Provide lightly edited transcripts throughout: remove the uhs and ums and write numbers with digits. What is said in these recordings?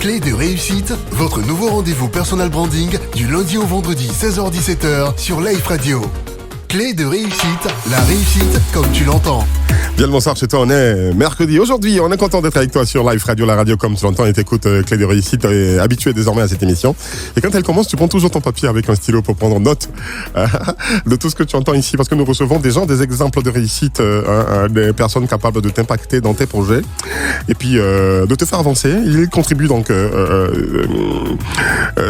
Clé de réussite, votre nouveau rendez-vous personal branding du lundi au vendredi 16h-17h sur Life Radio. Clé de réussite, la réussite comme tu l'entends. Bien le bonsoir chez toi, on est mercredi. Aujourd'hui, on est content d'être avec toi sur Life Radio, la radio comme tu l'entends et t'écoutes Clé de réussite, est habitué désormais à cette émission. Et quand elle commence, tu prends toujours ton papier avec un stylo pour prendre note de tout ce que tu entends ici, parce que nous recevons des gens, des exemples de réussite, des personnes capables de t'impacter dans tes projets et puis de te faire avancer. Ils contribuent donc,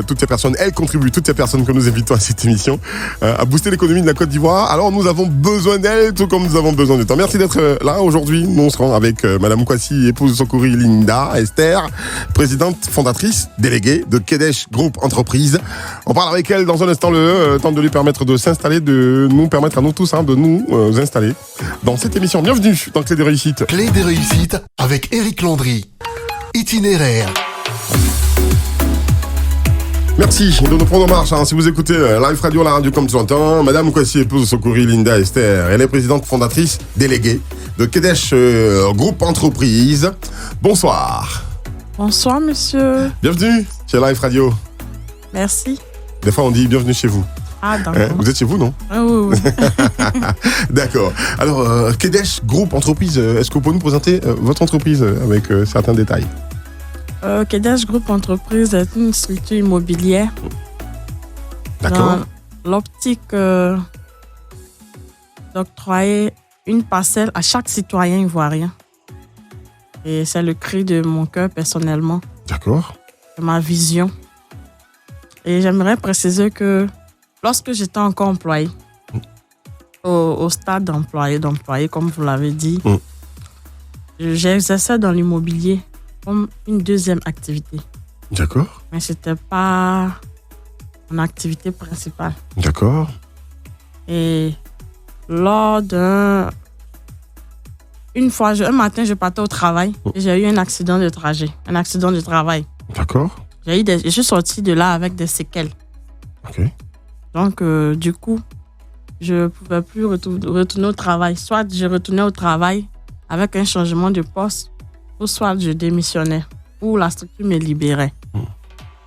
toutes ces personnes, elles contribuent, toutes ces personnes que nous invitons à cette émission, à booster l'économie de la Côte d'Ivoire. Alors nous avons besoin d'elles, tout comme nous avons besoin de toi. Merci d'être là aujourd'hui. Nous on se rend avec Madame Kwasi, épouse Sokori Linda Esther, présidente fondatrice déléguée de Kedesh Group Entreprise. On parle avec elle dans un instant, le temps de lui permettre de s'installer, de nous permettre à nous tous de nous installer dans cette émission. Bienvenue dans Clé des réussites. Clé des réussites avec Éric Landry. Itinéraire. Merci de nous prendre en marche. Si vous écoutez Live Radio, la radio comme tu l'entends, Madame Kwasi, épouse Sokori Linda Esther, elle est présidente fondatrice déléguée de Kedesh Group Entreprise. Bonsoir. Bonsoir, monsieur. Bienvenue chez Live Radio. Merci. Des fois, on dit bienvenue chez vous. Ah, d'accord. Vous êtes chez vous, non? Oui. D'accord. Alors, Kedesh Group Entreprise, est-ce que vous pouvez nous présenter votre entreprise avec certains détails? Kedesh Group Entreprise est une structure immobilière. D'accord. Dans l'optique d'octroyer une parcelle à chaque citoyen ivoirien. Et c'est le cri de mon cœur personnellement. D'accord. C'est ma vision. Et j'aimerais préciser que lorsque j'étais encore employé, au stade d'employé, comme vous l'avez dit, j'exerçais dans l'immobilier comme une deuxième activité. D'accord. Mais ce n'était pas mon activité principale. D'accord. Et lors un matin, je partais au travail et j'ai eu un accident de travail. D'accord. Je suis sortie de là avec des séquelles. Ok. Donc, du coup, je ne pouvais plus retourner au travail. Soit je retournais au travail avec un changement de poste, ou soit je démissionnais, ou la structure me libérait.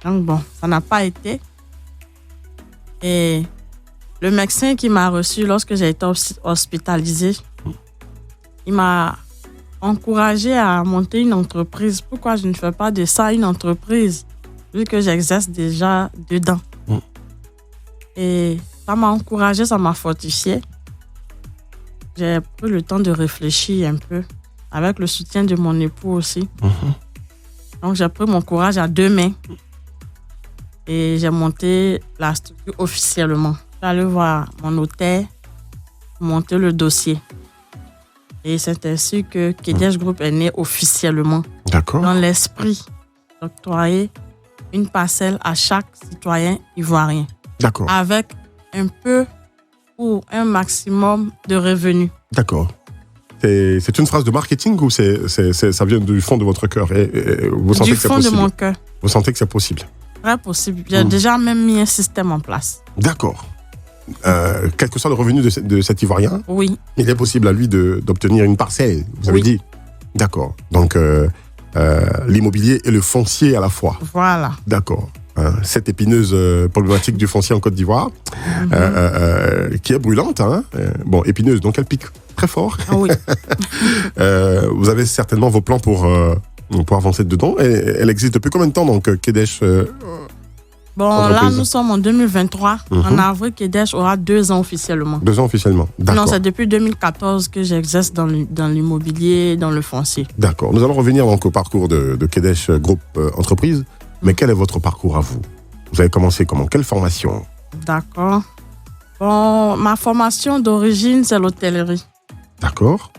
Donc bon, ça n'a pas été. Et le médecin qui m'a reçu lorsque j'ai été hospitalisée, il m'a encouragée à monter une entreprise. Pourquoi je ne fais pas de ça une entreprise, vu que j'exerce déjà dedans? Et ça m'a encouragée, ça m'a fortifiée. J'ai pris le temps de réfléchir un peu, avec le soutien de mon époux aussi. Donc, j'ai pris mon courage à deux mains et j'ai monté la structure officiellement. Je suis allée voir mon notaire, monter le dossier. Et c'est ainsi que Kedesh Group est né officiellement. D'accord. Dans l'esprit d'octroyer une parcelle à chaque citoyen ivoirien. D'accord. Avec un peu ou un maximum de revenus. D'accord. C'est une phrase de marketing ou ça vient du fond de votre cœur et vous sentez du que c'est fond possible? de mon cœur. Vous sentez que c'est possible? Très possible. J'ai déjà même mis un système en place. D'accord. Quel que soit le revenu de cet Ivoirien, oui, il est possible à lui d'obtenir une parcelle, vous avez dit? D'accord. Donc, l'immobilier et le foncier à la fois. Voilà. D'accord. Cette épineuse problématique du foncier en Côte d'Ivoire, qui est brûlante, épineuse, donc elle pique très fort. Ah oui. Vous avez certainement vos plans pour avancer dedans. Et elle existe depuis combien de temps, donc, Kedesh là, nous sommes en 2023. En avril, Kedesh aura 2 ans officiellement. 2 ans officiellement, d'accord. Non, c'est depuis 2014 que j'exerce dans l'immobilier, dans le foncier. D'accord. Nous allons revenir donc au parcours de Kedesh Group Entreprise. Mais quel est votre parcours à vous? Vous avez commencé comment? Quelle formation? D'accord. Bon, ma formation d'origine, c'est l'hôtellerie. D'accord.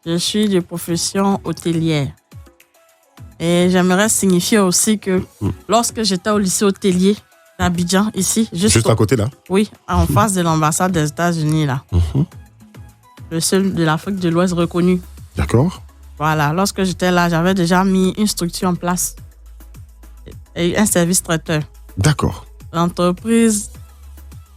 Je suis de profession hôtelière. Et j'aimerais signifier aussi que lorsque j'étais au lycée hôtelier d'Abidjan, ici, juste à côté là? Oui, en face de l'ambassade des États-Unis là. Le seul de l'Afrique de l'Ouest reconnu. D'accord. Voilà, lorsque j'étais là, j'avais déjà mis une structure en place et un service traiteur. D'accord. L'entreprise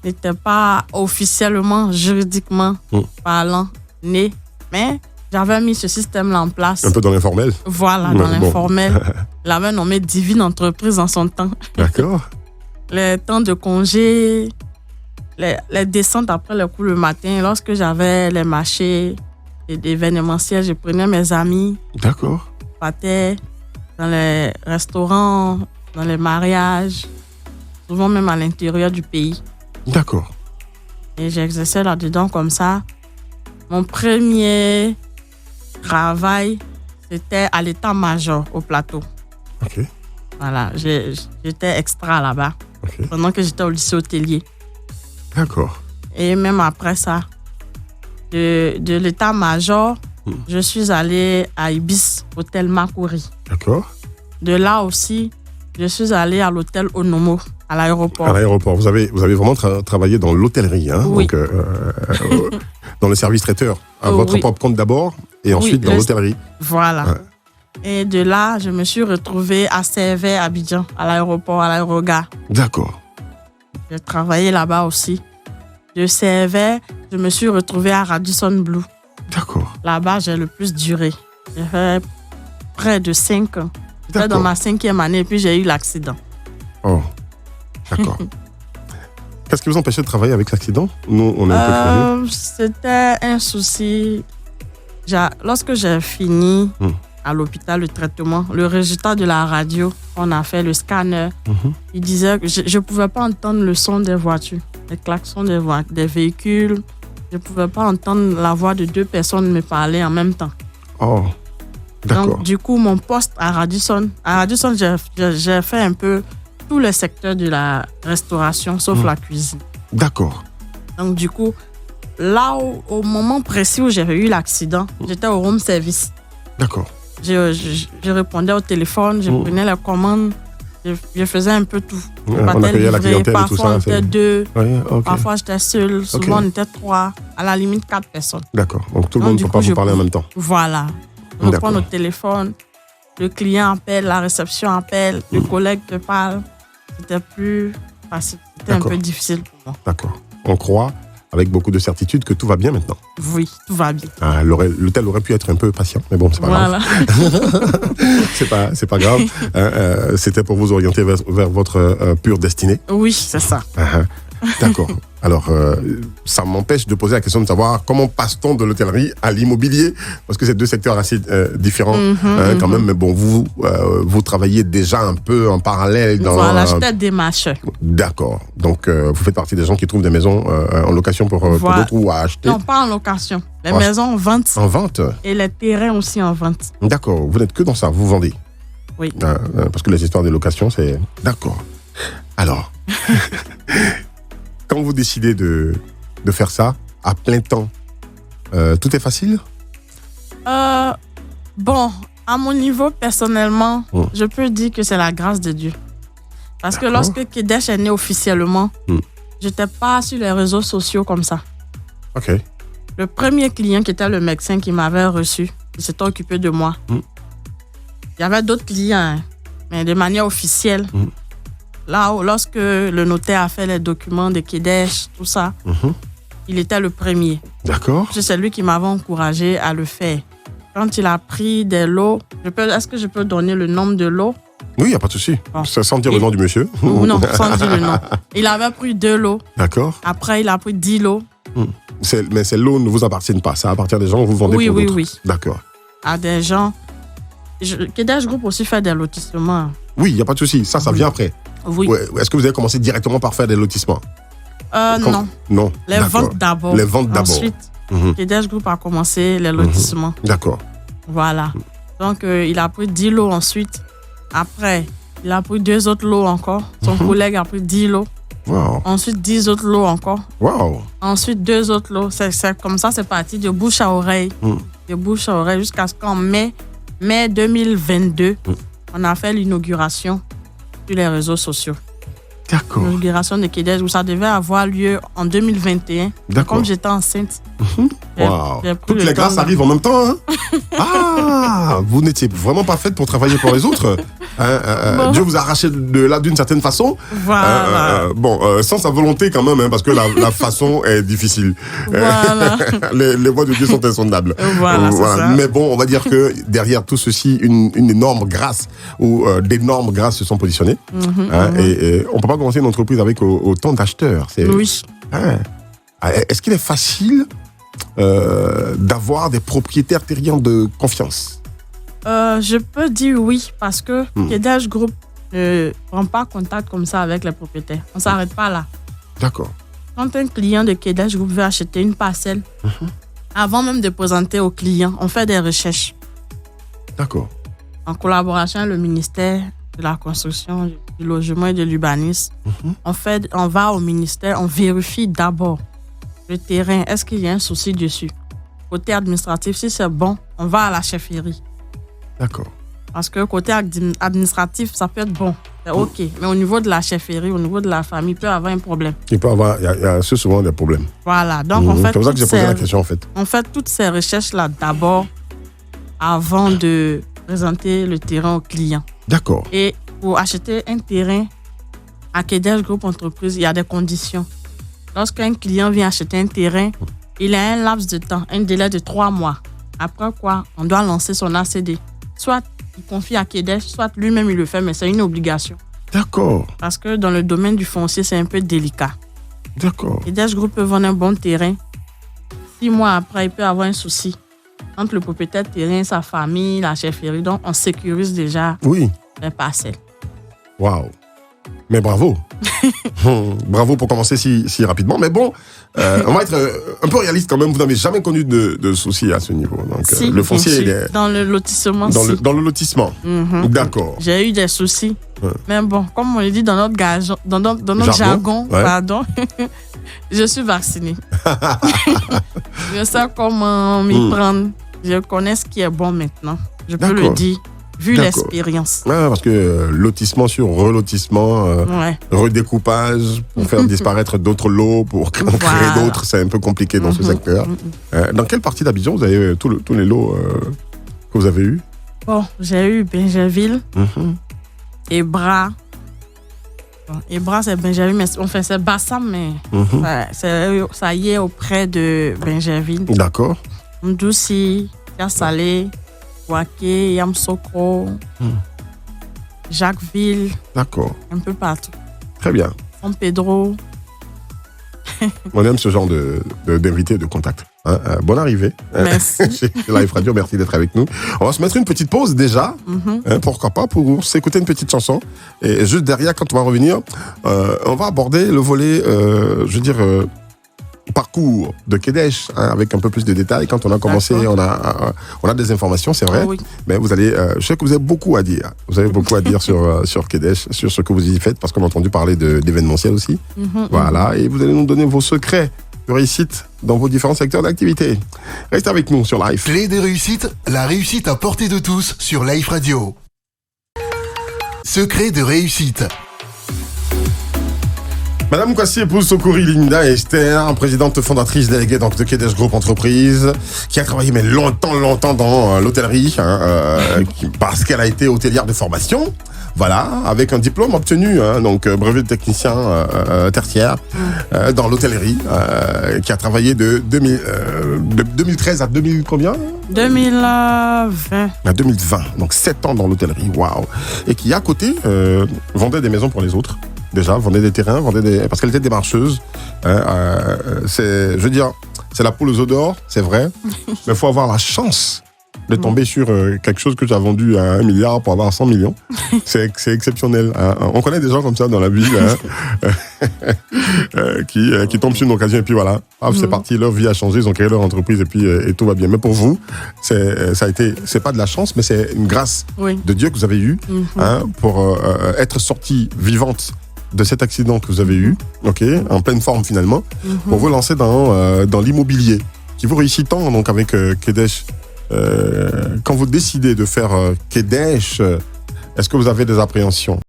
n'était pas officiellement, juridiquement parlant, née, mais j'avais mis ce système-là en place. Un peu dans l'informel. Voilà, dans l'informel. Il avait nommé Divine Entreprise en son temps. D'accord. Les temps de congé, les descentes après le cours le matin, lorsque j'avais les marchés et événementiels, je prenais mes amis. D'accord. Partais dans les restaurants, dans les mariages, souvent même à l'intérieur du pays. D'accord. Et j'exerçais là-dedans comme ça. Mon premier travail, c'était à l'état-major au plateau. OK. Voilà, j'étais extra là-bas, OK. pendant que j'étais au lycée hôtelier. D'accord. Et même après ça, de l'état-major, je suis allée à Ibis, hôtel Makuri. D'accord. De là aussi, je suis allée à l'hôtel Onomo, à l'aéroport. À l'aéroport. Vous avez vraiment travaillé dans l'hôtellerie, hein? Oui. Donc, dans le service traiteur. À votre Oui. propre compte d'abord et ensuite dans l'hôtellerie. Voilà. Ouais. Et de là, je me suis retrouvée à Servet, à Abidjan, à l'aéroport, à l'aérogare. D'accord. J'ai travaillé là-bas aussi. De Servet, je me suis retrouvée à Radisson Blu. D'accord. Là-bas, j'ai le plus duré. J'ai fait près de 5 ans. J'étais dans ma 5e année et puis j'ai eu l'accident. Oh, d'accord. Qu'est-ce qui vous empêchait de travailler avec l'accident? Nous, on est un peu curieux. C'était un souci. Lorsque j'ai fini à l'hôpital le traitement, le résultat de la radio, on a fait le scanner. Il disait que je ne pouvais pas entendre le son des voitures, les klaxons des véhicules. Je ne pouvais pas entendre la voix de 2 personnes me parler en même temps. Oh, d'accord. Donc, du coup, mon poste à Radisson, j'ai fait un peu tout le secteur de la restauration, sauf la cuisine. D'accord. Donc, du coup, là, au moment précis où j'ai eu l'accident, j'étais au room service. D'accord. Je répondais au téléphone, je prenais les commandes, je faisais un peu tout. On accueillait la clientèle et tout ça. Parfois, on était 2, okay. Parfois, j'étais seule. Souvent, on était 3, à la limite 4 personnes. D'accord. Donc, tout le monde ne peut pas vous parler en même temps. Voilà. Je reprends au téléphone, le client appelle, la réception appelle, le collègue te parle. C'était plus facile. C'était un peu difficile pour moi. D'accord. On croit, avec beaucoup de certitude, que tout va bien maintenant. Oui, tout va bien. Ah, l'hôtel aurait pu être un peu patient, mais bon, c'est pas grave. c'est pas grave. C'était pour vous orienter vers votre pure destinée. Oui, c'est ça. D'accord. Alors, ça m'empêche de poser la question de savoir comment passe-t-on de l'hôtellerie à l'immobilier, parce que c'est 2 secteurs assez différents quand même. Mais bon, vous travaillez déjà un peu en parallèle. Voilà, j'étais démarcheur. D'accord. Donc, vous faites partie des gens qui trouvent des maisons en location pour d'autres ou à acheter. Non, pas en location. Les maisons en vente. En vente. Et les terrains aussi en vente. D'accord. Vous n'êtes que dans ça, vous vendez. Oui. Parce que les histoires de location, c'est... D'accord. Alors... Quand vous décidez de faire ça à plein temps, tout est facile? Bon, à mon niveau, personnellement, je peux dire que c'est la grâce de Dieu. Parce que lorsque Kedesh est né officiellement, je n'étais pas sur les réseaux sociaux comme ça. OK. Le premier client qui était le médecin qui m'avait reçu, il s'était occupé de moi. Il y avait d'autres clients, mais de manière officielle. Là, lorsque le notaire a fait les documents de Kedesh, tout ça, il était le premier. D'accord. C'est lui qui m'avait encouragé à le faire. Quand il a pris des lots, est-ce que je peux donner le nombre de lots? Oui, il n'y a pas de souci. Bon. Sans dire le nom du monsieur. Non, sans dire le nom. Il avait pris 2 lots. D'accord. Après, il a pris 10 lots. Mais ces lots ne vous appartiennent pas. Ça appartient à des gens que vous vendez pour d'autres. Oui. D'accord. À des gens. Kedesh Group aussi fait des lotissements. Oui, il n'y a pas de souci. Ça vient après. Oui. Ouais. Est-ce que vous avez commencé directement par faire des lotissements? Non. Non. Les ventes d'abord. Les ventes d'abord. Ensuite, Kedesh Group a commencé les lotissements. D'accord. Voilà. Donc, il a pris 10 lots ensuite. Après, il a pris 2 autres lots encore. Son collègue a pris 10 lots. Wow. Ensuite, 10 autres lots encore. Wow. Ensuite, 2 autres lots. C'est comme ça, c'est parti de bouche à oreille. De bouche à oreille jusqu'à ce qu'en mai 2022, on a fait l'inauguration sur les réseaux sociaux. D'accord. L'inauguration de Kedesh, où ça devait avoir lieu en 2021. D'accord. Comme j'étais enceinte, Waouh. Toutes les grâces arrivent en même temps. Hein. Ah, vous n'étiez vraiment pas faite pour travailler pour les autres. Bon. Dieu vous a arraché de là d'une certaine façon. Voilà. Sans sa volonté quand même, hein, parce que la façon est difficile. Voilà. Les voies de Dieu sont insondables. Voilà, c'est ça. Mais bon, on va dire que derrière tout ceci, une énorme grâce ou d'énormes grâces se sont positionnées. Et on ne peut pas commencer une entreprise avec autant d'acheteurs. Oui. Est-ce qu'il est facile d'avoir des propriétaires terriens de confiance? Je peux dire oui, parce que Kedesh Group ne prend pas contact comme ça avec les propriétaires. On ne s'arrête pas là. D'accord. Quand un client de Kedesh Group veut acheter une parcelle, avant même de présenter au client, on fait des recherches. D'accord. En collaboration avec le ministère de la Construction, du Logement et de l'Urbanisme, on va au ministère, on vérifie d'abord le terrain. Est-ce qu'il y a un souci dessus? Côté administratif, si c'est bon, on va à la chefferie. D'accord. Parce que côté administratif, ça peut être bon. C'est OK. Mais au niveau de la chefferie, au niveau de la famille, il peut y avoir un problème. Il y a souvent des problèmes. Voilà. Donc, on fait c'est pour ça que j'ai posé la question, en fait. On fait toutes ces recherches-là d'abord avant de présenter le terrain au client. D'accord. Et pour acheter un terrain à Kedesh Group Entreprise, il y a des conditions. Lorsqu'un client vient acheter un terrain, il a un laps de temps, un délai de 3 mois. Après quoi, on doit lancer son ACD. Soit il confie à Kedesh, soit lui-même il le fait, mais c'est une obligation. D'accord. Parce que dans le domaine du foncier, c'est un peu délicat. D'accord. Kedesh Group peut vendre un bon terrain. 6 mois après, il peut avoir un souci entre le propriétaire terrain, sa famille, la chefferie. Donc, on sécurise déjà les parcelles. Waouh. Mais bravo. Bravo pour commencer si rapidement. Mais bon, on va être un peu réaliste quand même. Vous n'avez jamais connu de soucis à ce niveau. Donc, si, le foncier, il est... Dans le lotissement, dans le lotissement. D'accord. J'ai eu des soucis. Mais bon, comme on le dit dans notre jargon, pardon, je suis vaccinée. Je sais comment m'y prendre. Je connais ce qui est bon maintenant. Je peux le dire. Vu l'expérience. Parce que lotissement sur relotissement, redécoupage, pour faire disparaître d'autres lots, pour créer d'autres, c'est un peu compliqué dans ce secteur. Dans quelle partie d'Abidjan vous avez tous les lots que vous avez eus? Bon, j'ai eu Benjerville, Ebra. Ebra, c'est Benjerville, mais enfin, c'est Bassam, mais ça y est auprès de Benjerville. D'accord. Mdoussi, Kassalé, Waké, Yamsokro, Jacquesville. D'accord. Un peu partout. Très bien. San Pedro. On aime ce genre d'invité, de contact. Bonne arrivée. Merci. Chez Live Radio, merci d'être avec nous. On va se mettre une petite pause déjà. Pourquoi pas, pour s'écouter une petite chanson. Et juste derrière, quand on va revenir, on va aborder le volet, parcours de Kedesh, avec un peu plus de détails. Quand on a commencé, on a des informations, c'est vrai. Mais vous allez, je sais que vous avez beaucoup à dire. Vous avez beaucoup à dire sur Kedesh, sur ce que vous y faites, parce qu'on a entendu parler d'événementiel aussi. Voilà, et vous allez nous donner vos secrets de réussite dans vos différents secteurs d'activité. Restez avec nous sur Live. Clé de réussite, la réussite à portée de tous sur Live Radio. Secret de réussite. Madame Kwasi, épouse Sokori Linda Esther, présidente fondatrice déléguée donc, de Kedesh Group Entreprise, qui a travaillé mais longtemps dans l'hôtellerie, parce qu'elle a été hôtelière de formation. Voilà, avec un diplôme obtenu, donc brevet de technicien tertiaire dans l'hôtellerie, qui a travaillé de 2013 à 2000 combien 2020. À 2020, donc 7 ans dans l'hôtellerie, waouh. Et qui à côté vendait des maisons pour les autres. Déjà, vendait des terrains, parce qu'elle était démarcheuse. C'est la poule aux œufs d'or, c'est vrai, mais il faut avoir la chance de tomber sur quelque chose que tu as vendu à 1 milliard pour avoir 100 millions. C'est exceptionnel. On connaît des gens comme ça dans la ville qui tombent sur une occasion et puis voilà, c'est parti, leur vie a changé, ils ont créé leur entreprise et puis et tout va bien. Mais pour vous, c'est pas de la chance, mais c'est une grâce de Dieu que vous avez eue pour être sortie vivante de cet accident que vous avez eu, en pleine forme finalement, pour vous lancer dans l'immobilier, qui vous réussit tant donc avec Kedesh. Quand vous décidez de faire Kedesh, est-ce que vous avez des appréhensions?